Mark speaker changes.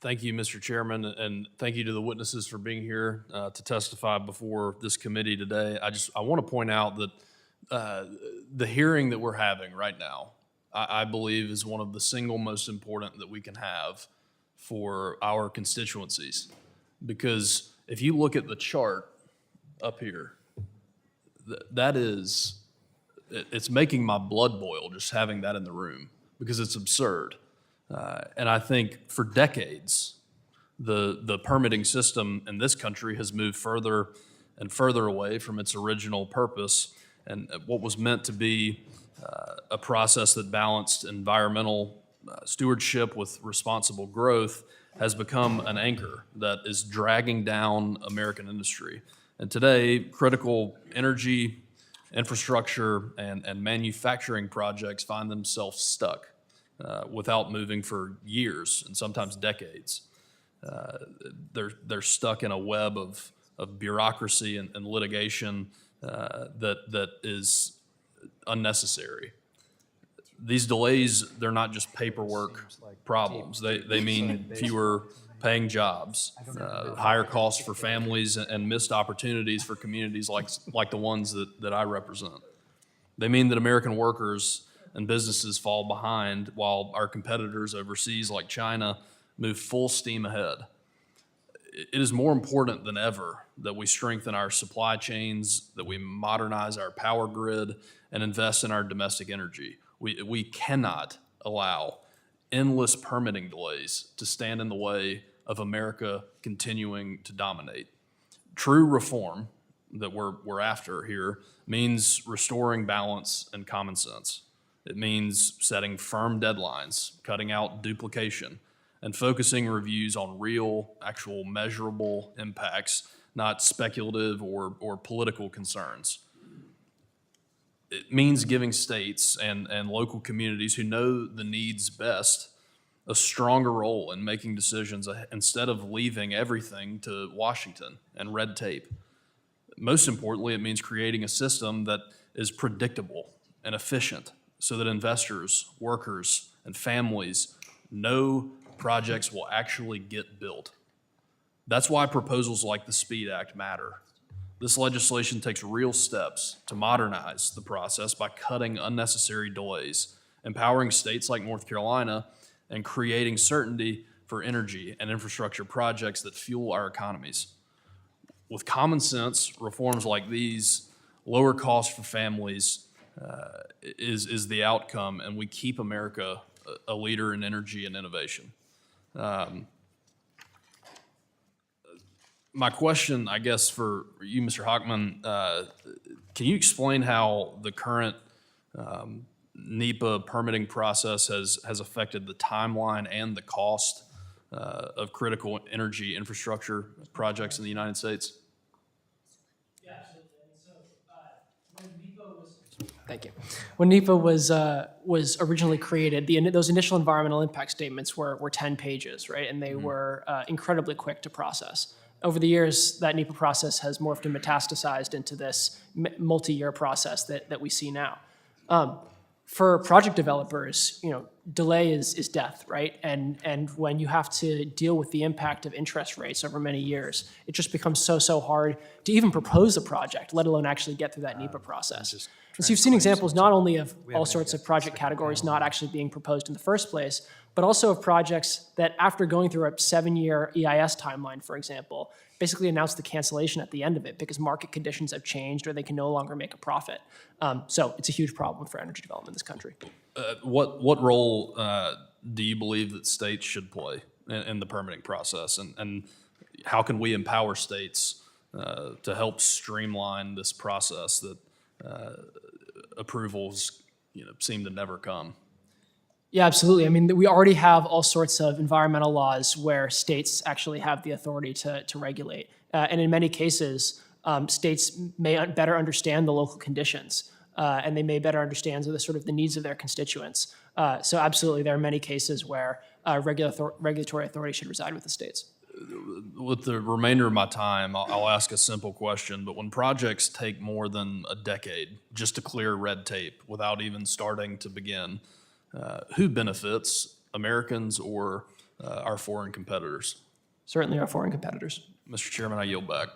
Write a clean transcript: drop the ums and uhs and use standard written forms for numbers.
Speaker 1: Thank you, Mr. Chairman, and thank you to the witnesses for being here to testify before this committee today. I want to point out that the hearing that we're having right now, I believe is one of the single most important that we can have for our constituencies. Because if you look at the chart up here, it's making my blood boil just having that in the room because it's absurd. And I think for decades, the permitting system in this country has moved further and further away from its original purpose and what was meant to be a process that balanced environmental stewardship with responsible growth has become an anchor that is dragging down American industry. And today, critical energy, infrastructure, and manufacturing projects find themselves stuck without moving for years and sometimes decades. They're stuck in a web of bureaucracy and litigation that is unnecessary. These delays, they're not just paperwork problems. They mean fewer paying jobs, higher costs for families, and missed opportunities for communities like the ones that I represent. They mean that American workers and businesses fall behind while our competitors overseas like China move full steam ahead. It is more important than ever that we strengthen our supply chains, that we modernize our power grid, and invest in our domestic energy. We cannot allow endless permitting delays to stand in the way of America continuing to dominate. True reform that we're after here means restoring balance and common sense. It means setting firm deadlines, cutting out duplication, and focusing reviews on real, actual measurable impacts, not speculative or political concerns. It means giving states and local communities who know the needs best a stronger role in making decisions instead of leaving everything to Washington and red tape. Most importantly, it means creating a system that is predictable and efficient so that investors, workers, and families know projects will actually get built. That's why proposals like the SPEED Act matter. This legislation takes real steps to modernize the process by cutting unnecessary delays, empowering states like North Carolina, and creating certainty for energy and infrastructure projects that fuel our economies. With common sense, reforms like these, lower costs for families is the outcome, and we keep America a leader in energy and innovation. My question, I guess, for you, Mr. Hockman, can you explain how the current NEPA permitting process has affected the timeline and the cost of critical energy infrastructure projects in the United States?
Speaker 2: Yeah, absolutely. When NEPA was Thank you. When NEPA was originally created, those initial environmental impact statements were 10 pages, right? And they were incredibly quick to process. Over the years, that NEPA process has morphed and metastasized into this multi-year process that we see now. For project developers, delay is death, right? And when you have to deal with the impact of interest rates over many years, it just becomes so hard to even propose a project, let alone actually get through that NEPA process. And so you've seen examples not only of all sorts of project categories not actually being proposed in the first place, but also of projects that after going through a 7-year EIS timeline, for example, basically announced the cancellation at the end of it because market conditions have changed or they can no longer make a profit. So it's a huge problem for energy development in this country.
Speaker 1: What role do you believe that states should play in the permitting process, and how can we empower states to help streamline this process that approvals seem to never come?
Speaker 2: Yeah, absolutely. I mean, we already have all sorts of environmental laws where states actually have the authority to regulate. And in many cases, states may better understand the local conditions, and they may better understand the needs of their constituents. So absolutely, there are many cases where regulatory authority should reside with the states.
Speaker 1: With the remainder of my time, I'll ask a simple question, but when projects take more than a decade just to clear red tape without even starting to begin, who benefits, Americans or our foreign competitors.
Speaker 2: Certainly our foreign competitors.
Speaker 1: Mr. Chairman, I yield back.